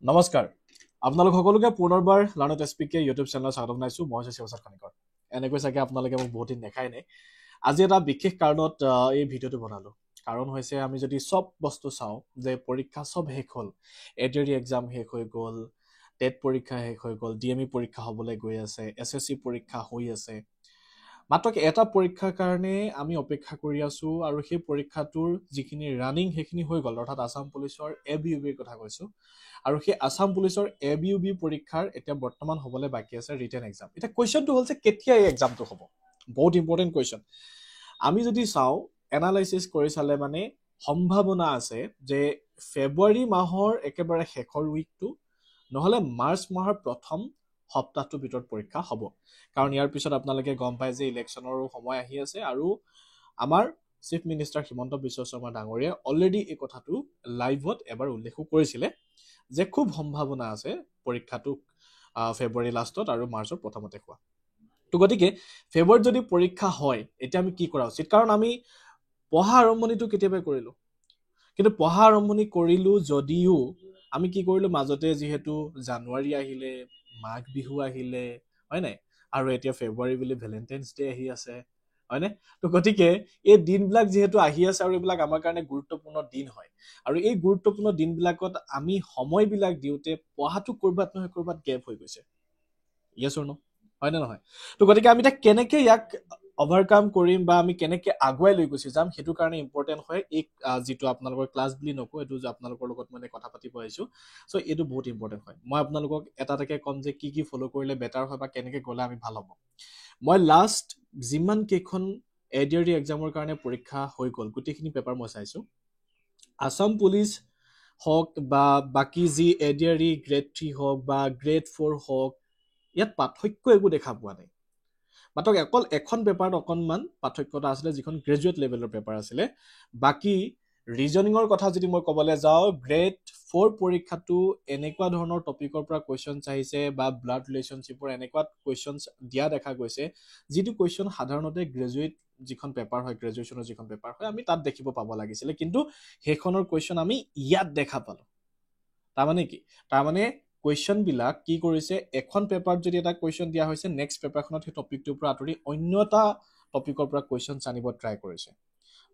নমস্কাৰ আপোনালোক সকলোকে পুনৰবাৰ লাৰ্ণত এছপিকে ইউটিউব চেনেলত স্বাগতম জনাইছো মই শিৱসাদ খনিকৰ এনেকৈ চাগে আপোনালোকে মোক বহুত দিন দেখাই নাই আজি এটা বিশেষ কাৰণত এই ভিডিঅ'টো বনালো কাৰণ হৈছে আমি যদি সব বস্তু চাওঁ যে পৰীক্ষা সব শেষ হ'ল এডিআৰই এক্সাম শেষ হৈ গ'ল টেট পৰীক্ষা শেষ হৈ গ'ল ডিএমই পৰীক্ষা হ'বলৈ গৈ আছে এছএছচি পৰীক্ষা হৈ আছে মাত্ৰ এটা পৰীক্ষাৰ কাৰণে আমি অপেক্ষা কৰি আছো আৰু সেই পৰীক্ষাটোৰ যিখিনি ৰানিং সেইখিনি হৈ গ'ল অৰ্থাৎ আসাম পুলিচৰ এবিইউবিৰ কথা কৈছো আৰু সেই আসাম পুলিচৰ এবিইউবি পৰীক্ষাৰ এতিয়া বৰ্তমান হ'বলৈ বাকি আছে ৰিটেন এক্সাম এতিয়া কোৱেশ্চনটো হ'ল যে কেতিয়া এই এক্সামটো হ'ব বহুত ইম্পৰ্টেণ্ট কোৱেশ্চন আমি যদি চাওঁ এনালাইচিছ কৰি চালে মানে সম্ভাৱনা আছে যে ফেব্ৰুৱাৰী মাহৰ একেবাৰে শেষৰ উইকটো নহলে মাৰ্চ মাহৰ প্ৰথম সপ্তাহটোৰ ভিতৰত পৰীক্ষা হ'ব কাৰণ ইয়াৰ পিছত আপোনালোকে গম পায় যে ইলেকশ্যনৰো সময় আহি আছে আৰু আমাৰ চিফ মিনিষ্টাৰ হিমন্ত বিশ্ব শৰ্মা ডাঙৰীয়াই অলৰেডি এই কথাটো লাইভত এবাৰ উল্লেখো কৰিছিলে যে খুব সম্ভাৱনা আছে পৰীক্ষাটো ফেব্ৰুৱাৰী লাষ্টত আৰু মাৰ্চৰ প্ৰথমতে হোৱা তো গতিকে ফেব্ৰুৱাৰীত যদি পৰীক্ষা হয় এতিয়া আমি কি কৰা উচিত কাৰণ আমি পঢ়া আৰম্ভণিটো কেতিয়াবা কৰিলো কিন্তু পঢ়া আৰম্ভণি কৰিলো যদিও আমি কি কৰিলো মাজতে যিহেতু জানুৱাৰী আহিলে মাঘ বিহু আহিলে হয় নাই আৰু এতিয়া ফেব্ৰুৱাৰী বুলি ভেলেন্টাইন্স ডে আহি আছে হয়নে তো গতিকে এই দিনবিলাক যিহেতু আহি আছে আৰু এইবিলাক আমাৰ কাৰণে গুৰুত্বপূৰ্ণ দিন হয় আৰু এই গুৰুত্বপূৰ্ণ দিনবিলাকত আমি সময়বিলাক দিওঁতে পঢ়াটো কৰবাত নহয় কৰবাত গেপ হৈ গৈছে ইয়েছ অৰ নো হয় নে নহয় তো গতিকে আমি এটা কেনেকে ইয়াক অভাৰকাম কৰিম বা আমি কেনেকে আগুৱাই লৈ গুচি যাম সেইটো কাৰণে ইম্পৰ্টেণ্ট হয় এই যিটো আপোনালোকৰ ক্লাছ বুলি নকওঁ এইটো যে আপোনালোকৰ লগত মানে কথা পাতিব আহিছো চ' এইটো বহুত ইম্পৰ্টেণ্ট হয় মই আপোনালোকক এটাকে ক'ম যে কি ফ'ল' কৰিলে বেটাৰ হয় বা কেনেকে গ'লে আমি ভাল হ'ব মই লাষ্ট যিমান কেইখন এডিআৰই এক্সামৰ কাৰণে পৰীক্ষা হৈ গ'ল গোটেইখিনি পেপাৰ মই চাইছো আসাম পুলিচ হওক বা বাকী যি এডিআৰই গ্ৰেড 3 হওক বা গ্ৰেড 4 হওক ইয়াত পাৰ্থক্য একো দেখা পোৱা নাই মাত্ৰ অকল এখন পেপাৰত অকণমান পাৰ্থক্যতা আছিলে যিখন গ্ৰেজুৱেট লেভেলৰ পেপাৰ আছিলে বাকী ৰিজনিঙৰ কথা যদি মই ক'বলৈ যাওঁ গ্ৰেড 4 পৰীক্ষাটো এনেকুৱা ধৰণৰ টপিকৰ পৰা কুৱেশ্যনছ আহিছে বা ব্লাড ৰিলেশ্যনশ্বিপৰ এনেকুৱা কুৱেশ্যনছ দিয়া দেখা গৈছে যিটো কুৱেশ্যন সাধাৰণতে গ্ৰেজুৱেট যিখন পেপাৰ হয় গ্ৰেজুৱেশ্যনৰ যিখন পেপাৰ হয় আমি তাত দেখিব পাব লাগিছিলে কিন্তু সেইখনৰ কুৱেশ্যন আমি ইয়াত দেখা পালো তাৰমানে কি তাৰমানে কুৱেশ্যন বিলাক কি কৰিছে এখন পেপাৰত যদি এটা কুৱেশ্যন দিয়া হৈছে নেক্সট পেপাৰখনত সেই টপিকটোৰ পৰা আঁতৰি অন্য এটা টপিকৰ পৰা কুৱেশ্যন আনিব ট্ৰাই কৰিছে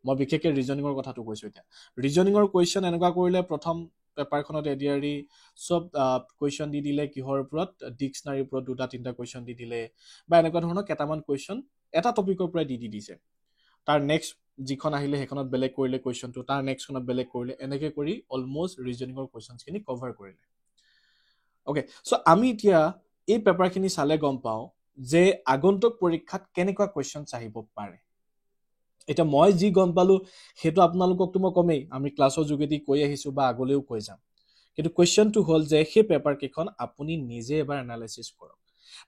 মই বিশেষকৈ ৰিজনিঙৰ কথাটো কৈছো এতিয়া ৰিজনিঙৰ কুৱেশ্যন এনেকুৱা কৰিলে প্ৰথম পেপাৰখনত এডিআৰই সব কুৱেশ্যন দি দিলে কিহৰ ওপৰত ডিক্সনাৰীৰ ওপৰত দুটা তিনিটা কুৱেশ্যন দি দিলে বা এনেকুৱা ধৰণৰ কেইটামান কুৱেশ্যন এটা টপিকৰ পৰাই দি দিছে তাৰ নেক্সট যিখন আহিলে সেইখনত বেলেগ কৰিলে কুৱেশ্যনটো তাৰ নেক্সটখনত বেলেগ কৰিলে এনেকৈ কৰি অলমষ্ট ৰিজনিঙৰ কুৱেশ্যনছখিনি কভাৰ কৰিলে ওকে সো আমি এতিয়া এই পেপাৰখিনি চালে গম পাওঁ যে আগন্তুক পৰীক্ষাত কেনেকুৱা কুৱেশ্যনছ আহিব পাৰে এটা মই যি গম পালো সেইটো আপোনালোককতো মই কমেই আমি ক্লাছৰ যোগেদি কৈ আহিছো বা আগলৈও কৈ যাম কিন্তু কুৱেশ্যনটো হ'ল যে সেই পেপাৰ কেইখন আপুনি নিজে এবাৰ এনালাইচিছ কৰক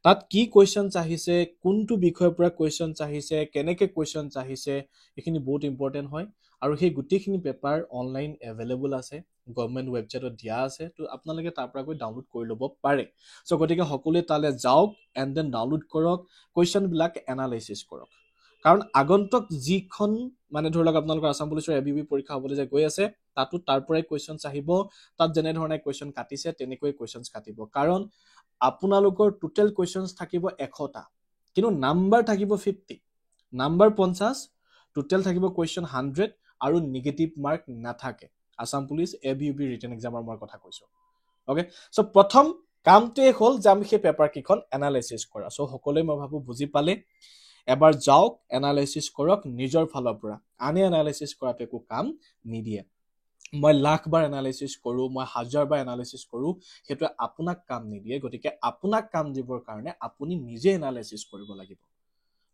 তাত কি কুৱেশ্যনছ আহিছে কোনটো বিষয়ৰ পৰা কুৱেশ্যনছ আহিছে কেনেকৈ কুৱেশ্যনছ আহিছে এইখিনি বহুত ইম্পৰ্টেণ্ট হয় আৰু সেই গোটেইখিনি পেপাৰ অনলাইন এভেইলেবল আছে গভৰ্ণমেণ্ট ৱেবছাইটত দিয়া আছে তো আপোনালোকে তাৰ পৰা গৈ ডাউনলোড কৰি ল'ব পাৰে চ' গতিকে সকলোৱে তালৈ যাওক এণ্ড দেন ডাউনলোড কৰক কুৱেশ্যনবিলাক এনালাইচিছ কৰক কাৰণ আগন্তুক যিখন মানে ধৰি লওক আপোনালোকৰ আসাম পুলিচৰ এবিবি পৰীক্ষা হ'বলৈ যে গৈ আছে তাতো তাৰ পৰাই কুৱেশ্যনছ আহিব তাত যেনেধৰণে কুৱেশ্যন কাটিছে তেনেকৈ কুৱেশ্যনছ কাটিব কাৰণ আপোনালোকৰ টোটেল কুৱেশ্যনছ থাকিব 100টা কিন্তু নাম্বাৰ থাকিব 50 নাম্বাৰ 50 টোটেল থাকিব কুৱেশ্যন 100 আৰু নিগেটিভ মাৰ্ক নাথাকে আসাম পুলিচ এবিইউবি ৰিটেন এক্সামৰ মই কথা কৈছো ওকে সো প্ৰথম কামটোৱে হ'ল যে আমি সেই পেপাৰ কেইখন এনালাইচিছ কৰা সো সকলোৱে মই ভাবো বুজি পালে এবাৰ যাওক এনালাইচিছ কৰক নিজৰ ফালৰ পৰা আনে এনালাইচিছ কৰাটো একো কাম নিদিয়ে মই লাখবাৰ এনালাইচিছ কৰোঁ মই হাজাৰবাৰ এনালাইচিছ কৰোঁ সেইটো আপোনাক কাম নিদিয়ে গতিকে আপোনাক কাম দিবৰ কাৰণে আপুনি নিজে এনালাইচিছ কৰিব লাগিব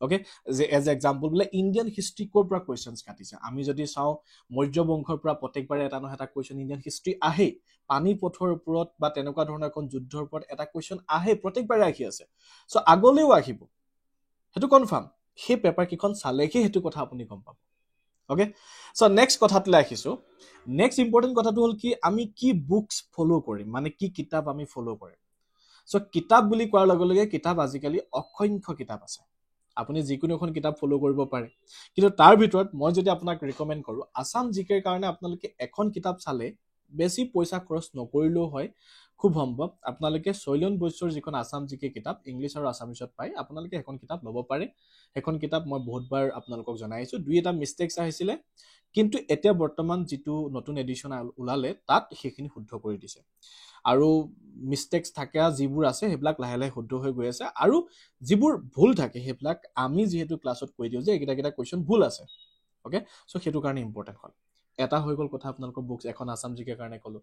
ওকে যে এজ এক্সাম্পল বোলে ইণ্ডিয়ান হিষ্ট্ৰী ক'ৰ পৰা কুৱেশ্যনছ কাটিছে আমি যদি চাওঁ মৌৰ্য বংশৰ পৰা প্ৰত্যেকবাৰে এটা নহয় এটা কুৱেশ্যন ইণ্ডিয়ান হিষ্ট্ৰী আহে পানী পথৰ ওপৰত বা তেনেকুৱা ধৰণৰ এখন যুদ্ধৰ ওপৰত এটা কুৱেশ্যন আহে প্ৰত্যেকবাৰে আহি আছে চ' আগলৈও আহিব সেইটো কনফাৰ্ম সেই পেপাৰ কেইখন চালেহে সেইটো কথা আপুনি গম পাব ওকে চ' নেক্সট কথাটোলৈ আহিছো নেক্সট ইম্পৰ্টেণ্ট কথাটো হ'ল কি আমি কি বুকছ ফ'ল' কৰিম মানে কি কিতাপ আমি ফ'ল' কৰিম চ' কিতাপ বুলি কোৱাৰ লগে লগে কিতাপ আজিকালি অসংখ্য কিতাপ আছে আপুনি যিকোনো এখন কিতাপ ফ'ল' কৰিব পাৰে কিন্তু তাৰ ভিতৰত মই যদি আপোনাক ৰিকমেণ্ড কৰোঁ আসাম জিকেৰ কাৰণে আপোনালোকে এখন কিতাপ চালে বেছি পইচা খৰচ নকৰিলেও হয় খুব সম্ভৱ আপোনালোকে শৈলন বৈশ্যৰ যিখন আছাম জিকে কিতাপ ইংলিছ আৰু আছামিছত পায় আপোনালোকে এখন কিতাপ ল'ব পাৰে এখন কিতাপ মই বহুতবাৰ আপোনালোকক জনাইছো দুই এটা মিষ্টেকছ আহিছিলে কিন্তু এতিয়া বৰ্তমান যিটো নতুন এডিশ্যন ওলালে তাত সেইখিনি শুদ্ধ কৰি দিছে আৰু মিষ্টেকছ থাকে যিবোৰ আছে সেইবিলাক লাহে লাহে শুদ্ধ হৈ গৈ আছে আৰু যিবোৰ ভুল থাকে সেইবিলাক আমি যিহেতু ক্লাছত কৈ দিওঁ যে এইকেইটা কুৱেশ্যন ভুল আছে ওকে সো সেইটো কাৰণে ইম্পৰ্টেণ্ট হয় এটা হৈ গ'ল কথা আপোনালোকৰ বুকছ এখন আছাম জিকে কাৰণে ক'লো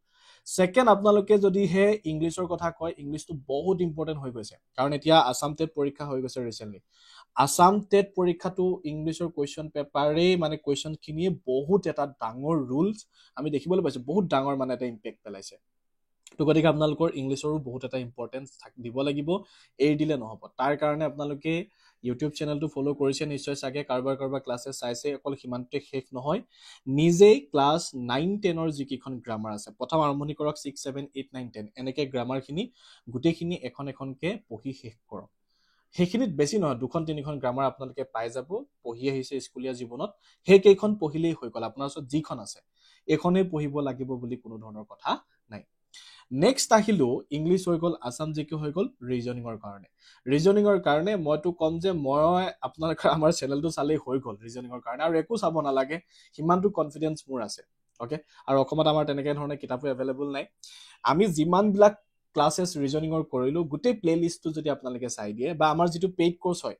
সেকেন্ড আপোনালোকে যদি হে ইংলিছৰ কথা কয় ইংলিছটো বহুত ইম্পৰ্টেণ্ট হৈ গৈছে কাৰণ এতিয়া আছাম টেট পৰীক্ষা হৈ গৈছে ৰিসেন্টলি আছাম টেট পৰীক্ষাটো ইংলিছৰ কুৱেশ্যন পেপাৰে মানে কুৱেশ্যন খিনিয়ে বহুত এটা ডাঙৰ ৰুলছ আমি দেখিবলৈ পাইছো বহুত ডাঙৰ মানে এটা ইম্পেক্ট পেলাইছে তো গতিকে আপোনালোকৰ ইংলিছৰো বহুত এটা ইম্পৰ্টেন্স দিব লাগিব এৰি দিলে নহব তাৰ কাৰণে আপোনালোকে ইউটিউব চেনেলটো ফলো কৰিছে নিশ্চয় চাগে কাৰোবাৰ ক্লাছেছ চাইছে অকল সিমানতে শেষ নহয় নিজেই ক্লাছ 9-10ৰ যিকেইখন গ্ৰামাৰ আছে প্ৰথম আৰম্ভণি কৰক 6, 7, 8, 9, 10 এনেকৈ গ্ৰামাৰখিনি গোটেইখিনি এখন পঢ়ি শেষ কৰক সেইখিনিত বেছি নহয় দুখন তিনিখন গ্ৰামাৰ আপোনালোকে পাই যাব পঢ়ি আহিছে স্কুলীয়া জীৱনত সেইকেইখন পঢ়িলেই হৈ গ'ল আপোনাৰ ওচৰত যিখন আছে এইখনেই পঢ়িব লাগিব বুলি কোনো ধৰণৰ কথা নাই নেক্সট আহিলো ইংলিছ হৈ গ'ল আছাম জিকে হৈ গ'ল ৰিজনিঙৰ কাৰণে মইতো কম যে মই আপোনালোকৰ আমাৰ চেনেলটো চালেই হৈ গ'ল ৰিজনিঙৰ কাৰণে আৰু একো চাব নালাগে সিমানটো কনফিডেন্স মোৰ আছে ওকে আৰু অসমত আমাৰ তেনেকৈ ধৰণে কিতাপো এভেইলেবল নাই আমি যিমানবিলাক ক্লাছেছ ৰিজনিঙৰ কৰিলো গোটেই প্লেলিষ্টটো যদি আপোনালোকে চাই দিয়ে বা আমাৰ যিটো পেইড কোৰ্স হয়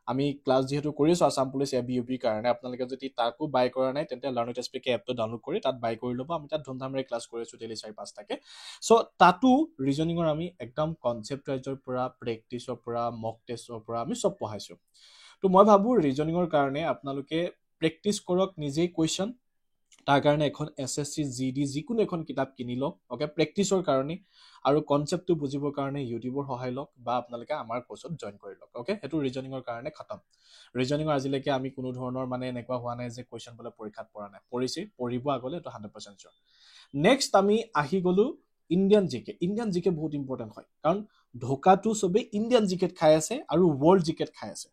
আমি ক্লাছ যেহেতু কৰি আছো আছাম পুলিচ এবিইউপি কাৰণে আপোনালোকে যদি তাকো বাই কৰা নাই তেন্তে লাৰ্ণ উইথ এছপিকে এপটো ডাউনলোড কৰি তাত বাই কৰি ল'ব আমি তাত ধুমধামেৰে ক্লাছ কৰি আছো ডেইলি 4-5টাকে সো তাতো ৰিজনিঙৰ আমি একদম কনচেপ্টৱাইজৰ পৰা প্ৰেক্টিছৰ পৰা মক টেষ্টৰ পৰা আমি সব পঢ়াইছো তো মই ভাবো ৰিজনিঙৰ কাৰণে আপোনালোকে প্ৰেক্টিছ কৰক নিজেই কুৱেশ্যন তাৰ কাৰণে এখন এছএছসি জিডি যিকোনো এখন কিতাপ কিনি লওক ওকে প্ৰেক্টিছৰ কাৰণে আৰু কনচেপ্টটো বুজিবৰ কাৰণে ইউটিউবৰ সহায় লওক বা আপোনালোকে আমাৰ কোৰ্সত জয়েন কৰি লওক ওকে হেতু ৰিজনিঙৰ কাৰণে খতম ৰিজনিঙৰ আজিলৈকে আমি কোনো ধৰণৰ মানে এনেকুৱা হোৱা নাই যে কুৱেশ্যন বলে পৰীক্ষাত পৰা নাই পঢ়িব আগলে এটো 100% শিওৰ নেক্সট আমি আহি গলো ইণ্ডিয়ান জিকে বহুত ইম্পৰ্টেন্ট হয় কাৰণ ঢোকাটো সবে ইণ্ডিয়ান জিকেট খাই আছে আৰু ওয়াৰ্ল্ড জিকেট খাই আছে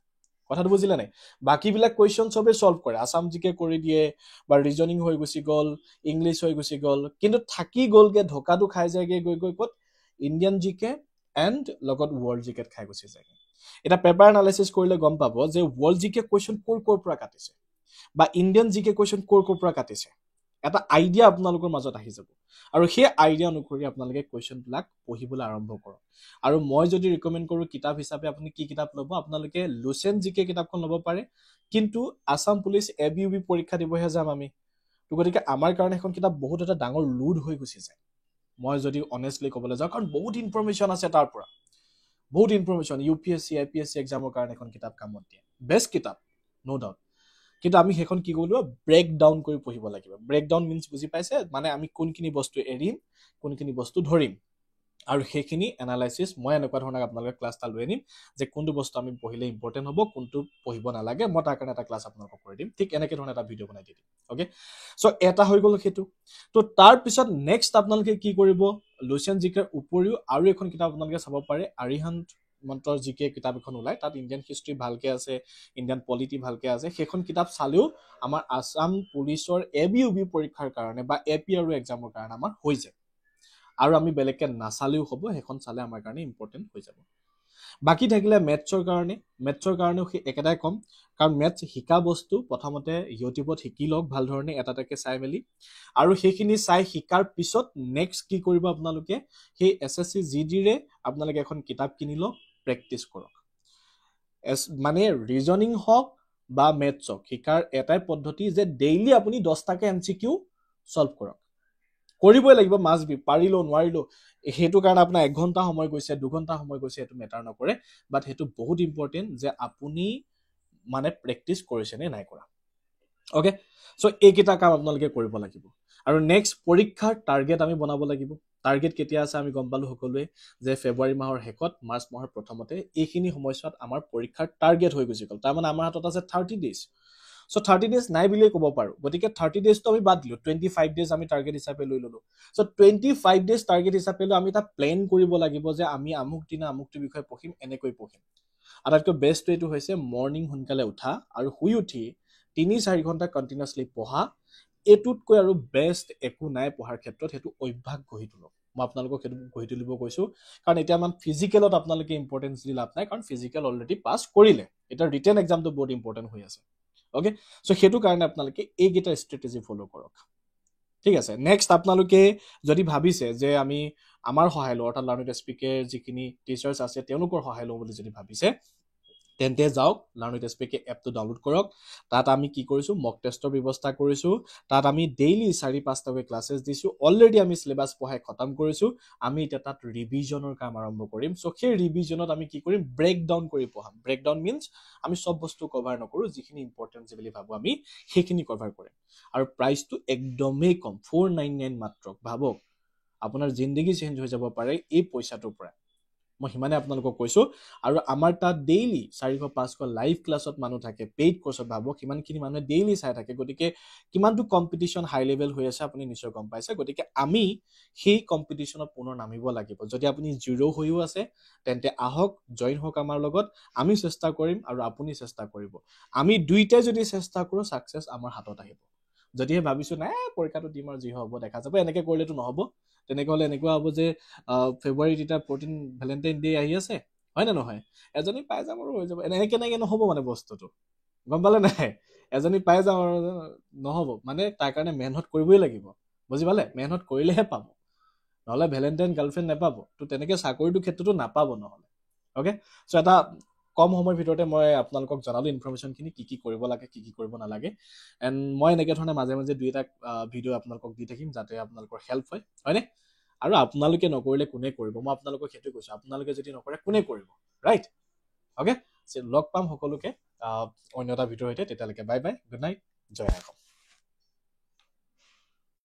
কথাটো বুজিলে নাই বাকিবিলাক কুৱেশ্যন সবে সলভ কৰে আছাম জিকে কৰি দিয়ে বা ৰিজনিং হৈ গুছি গল ইংলিছ হৈ গুছি গল কিন্তু থাকি গলগে ঢোকাটো খাই যায়গে গৈ ক'ত ইণ্ডিয়ান জিকে এণ্ড লগত ওয়াৰ্ল্ড জিকেট খাই গুছি যায় এটা পেপাৰ এনালাইসিস কৰিলে গম পাব যে ওয়াৰ্ল্ড জিকে কুৱেশ্যন কৰ পৰা কাটিছে বা ইণ্ডিয়ান জিকে কুৱেশ্যন কৰ পৰা কাটিছে এটা আইডিয়া আপোনালোকৰ মাজত আহি যাব আৰু সেই আইডিয়া অনুসৰি আপোনালোকে কুৱেশ্যন বিলাক পঢ়িবলৈ আৰম্ভ কৰক আৰু মই যদি ৰিকমেন্ড কৰো কিতাপ হিচাপে আপুনি কি কিতাপ ল'ব আপোনালোকে লুচেন জিকে কিতাপখন ল'ব পাৰে কিন্তু আছাম পুলিচ এবিইউপি পৰীক্ষা দিবহে যাম আমি তো গতিকে আমাৰ কাৰণে এখন কিতাপ বহুত এটা ডাঙৰ লোড হৈ গুছি যায় মই যদি অনেষ্টলি ক'বলৈ যাওঁ কাৰণ বহুত ইনফৰমেশন আছে তাৰ পৰা বহুত ইনফৰমেশন ইউপিএসসি আইপিএসসি এক্সামৰ কাৰণে এখন কিতাপ কামত দিয়ে বেষ্ট কিতাপ নো ডাউট কিন্তু আমি সেইখন কি কৰিলো ব্ৰেক ডাউন কৰি পঢ়িব লাগিব ব্ৰেক ডাউন মিন্স বুজি পাইছে মানে আমি কোনখিনি বস্তু এৰিম কোনখিনি বস্তু ধৰিম আৰু সেইখিনি এনালাইসিস মই এনেকুৱা ধৰণৰ আপোনালোকে ক্লাছটা লৈ আনিম যে কোনটো বস্তু আমি পঢ়িলে ইম্পৰ্টেন্ট হ'ব কোনটো পঢ়িব নালাগে মই তাৰ কাৰণে এটা ক্লাছ আপোনালোকক কৰি দিম ঠিক এনেকৈ ধৰণৰ এটা ভিডিঅ' বনাই দিম ওকে সো এটা হৈ গ'ল সেইটো তো তাৰ পিছত নেক্সট আপোনালোকে কি কৰিব লুচেন জিকেৰ উপৰিও আৰু এখন কিতাপ আপোনালোকে চাব পাৰে আৰিহান্ত মন্ত্ৰৰ জিকে কিতাপ এখন ওলাই তাত ইণ্ডিয়ান হিষ্ট্ৰী ভালকে আছে ইণ্ডিয়ান পলিটি ভালকে আছে সেইখন কিতাপ চালেও আমাৰ আছাম পুলিচৰ এবিইউবি পৰীক্ষাৰ কাৰণে বা এপি আৰু এক্সামৰ কাৰণে আমাৰ হৈ যায় আৰু আমি বেলেগকে নাচালেও হ'ব সেইখন চালে আমাৰ কাৰণে ইম্পৰ্টেন্ট হৈ যাব বাকি থাকিলে মেথছৰ কাৰণেও সেই একেটাই কম কাৰণ মেথছ শিকা বস্তু প্ৰথমতে ইউটিউবত শিকি লওক ভাল ধৰণে এটাকে চাই মেলি আৰু সেইখিনি চাই শিকাৰ পিছত নেক্সট কি কৰিব আপোনালোকে সেই এছএছসি জিডিৰে আপোনালোকে এখন কিতাপ কিনি লওক প্ৰেক্টিছ কৰক মানে ৰিজনিং হওক বা মেথছ হওক শিকাৰ এটাই পদ্ধতি যে ডেইলি আপুনি 10টাকে এমচিকিউ সলভ কৰক কৰিবই লাগিব মাছ বি পাৰিলো নোৱাৰিলো হেতু কাৰণে আপোনাৰ 1 ঘন্টা সময় গৈছে 2 ঘন্টা সময় গৈছে এটো মেটাৰ নকৰে বাট হেতু বহুত ইম্পৰ্টেন্ট যে আপুনি মানে প্ৰেক্টিছ কৰিছে নে নাই কৰা ওকে সো এইকেইটা কাম আপোনালোকে কৰিব লাগিব আৰু নেক্সট পৰীক্ষাৰ টাৰ্গেট আমি বনাব লাগিব টাৰ্গেট কেতিয়া আছে আমি গম পালো সকলোৱে যে ফেব্ৰুৱাৰী মাহৰ শেষত মাৰ্চ মাহৰ প্ৰথমতে এইখিনি সময়ছোৱাত আমাৰ পৰীক্ষাৰ টাৰ্গেট হৈ গুছি গল তাৰ মানে আমাৰ হাতত আছে 30 ডেজ সো 30 ডেজ নাই বুলিয়ে ক'ব পাৰো গতিকে 30 ডেজটো আমি বাদ দিলো 25 ডেজ আমি টাৰ্গেট হিচাপে লৈ ললো সো 25 ডেজ টাৰ্গেট হিচাপে লৈ আমি এটা প্ল্যান কৰিব লাগিব যে আমি আমুক দিনা আমুকটো বিষয় পঢ়িম এনেকৈ পঢ়িম আটাইতকৈ বেষ্ট এইটো হৈছে মৰ্নিং সোনকালে উঠা আৰু শুই উঠি 3-4 ঘন্টা কন্টিনিউয়াসলি পঢ়া এইটোতকৈ আৰু বেষ্ট একো নাই পঢ়াৰ ক্ষেত্ৰত, সেইটো অভ্যাস গঢ়ি তোলক। মই আপোনালোকক সেইটো গঢ়ি তুলিব কৈছো, কাৰণ এতিয়া আমাৰ ফিজিকেলত আপোনালোকে ইম্পৰ্টেঞ্চ দি লাভ নাই, কাৰণ ফিজিকেল অলৰেডি পাছ কৰিলে, এতিয়া ৰিটেন এক্সামটো বহুত ইম্পৰ্টেণ্ট হৈ আছে। অ'কে, চ' সেইটো কাৰণে আপোনালোকে এইকেইটা ষ্ট্ৰেটেজি ফ'ল' কৰক। ঠিক আছে, নেক্সট আপোনালোকে যদি ভাবিছে যে আমি আমাৰ সহায় লওঁ, অৰ্থাৎ লাৰ্ণিং এছপিকে যিখিনি টিচাৰ্ছ আছে তেওঁলোকৰ সহায় লওঁ বুলি যদি ভাবিছে, তেন্তে যাওক লাৰ্ণিং এছপিকে এপটো ডাউনলোড কৰক। তাত আমি কি কৰিছোঁ, মক টেষ্টৰ ব্যৱস্থা কৰিছোঁ। তাত আমি ডেইলি 4-5টাকৈ ক্লাছেছ দিছোঁ। অলৰেডি আমি চিলেবাছ পঢ়াই খতম কৰিছোঁ। আমি এতিয়া তাত ৰিভিজনৰ কাম আৰম্ভ কৰিম। চ' সেই ৰিভিজনত আমি কি কৰিম, ব্ৰেক ডাউন কৰি পঢ়াম। ব্ৰেক ডাউন মিনছ আমি চব বস্তু কভাৰ নকৰোঁ, যিখিনি ইম্পৰ্টেণ্ট বুলি ভাবোঁ আমি সেইখিনি কভাৰ কৰিম। আৰু প্ৰাইচটো একদমেই কম, 499 মাত্ৰ। ভাবক, আপোনাৰ জিন্দগী চেঞ্জ হৈ যাব পাৰে এই পইচাটোৰ পৰা, মই সিমানে আপোনালোকক কৈছো। আৰু আমাৰ তাত ডেইলি 400-500 লাইভ ক্লাছত মানুহ থাকে, পেইড কোৰ্চত ভাবক সিমানখিনি মানুহে ডেইলি চাই থাকে। গতিকে কিমানটো কম্পিটিশ্যন হাই লেভেল হৈ আছে আপুনি নিশ্চয় গম পাইছে। গতিকে আমি সেই কম্পিটিশ্যনত পুনৰ নামিব লাগিব। যদি আপুনি জিৰ' হৈও আছে তেন্তে আহক, জইন হওক আমাৰ লগত। আমি চেষ্টা কৰিম আৰু আপুনি চেষ্টা কৰিব। আমি দুইটাই যদি চেষ্টা কৰোঁ, ছাকচেছ আমাৰ হাতত আহিব। যদিহে ভাবিছো নাই পৰীক্ষাটো দিম আৰু যি হ'ব দেখা যাব, এনেকে কৰিলেতো নহ'ব। তেনেকে হ'লে এনেকুৱা হ'ব যে ফেব্ৰুৱাৰীত এতিয়া 14 ভেলেণ্টাইন ডে আহি আছে, হয় নে নহয়, এজনী পাই যাম আৰু হৈ যাব। এনেকে নহ'ব মানে বস্তুটো, গম পালে নাই? এজনী পাই যাম আৰু নহ'ব, মানে তাৰ কাৰণে মেহনত কৰিবই লাগিব, বুজি পালে? মেহনত কৰিলেহে পাব, নহ'লে ভেলেণ্টাইন গাৰ্লফ্ৰেণ্ড নাপাব। তো তেনেকে চাকৰিটোৰ ক্ষেত্ৰতো নাপাব নহ'লে। অ'কে, চ' এটা কম সময়ৰ ভিতৰতে মই আপোনালোকক জনালো ইনফৰমেশ্যনখিনি, কি কৰিব লাগে, কি কৰিব নালাগে। এণ্ড মই এনেকৈ ধৰণে মাজে মাজে 2-এটা ভিডিঅ' আপোনালোকক দি থাকিম, যাতে আপোনালোকৰ হেল্প হয়, হয়নে? আৰু আপোনালোকে নকৰিলে কোনে কৰিব, মই আপোনালোকক সেইটো কৈছোঁ। আপোনালোকে যদি নকৰে কোনে কৰিব, ৰাইট? অ'কে, লগ পাম সকলোকে অন্য এটা ভিডিঅ'ৰ সৈতে। তেতিয়ালৈকে বাই বাই, গুড নাইট, জয় আই অসম।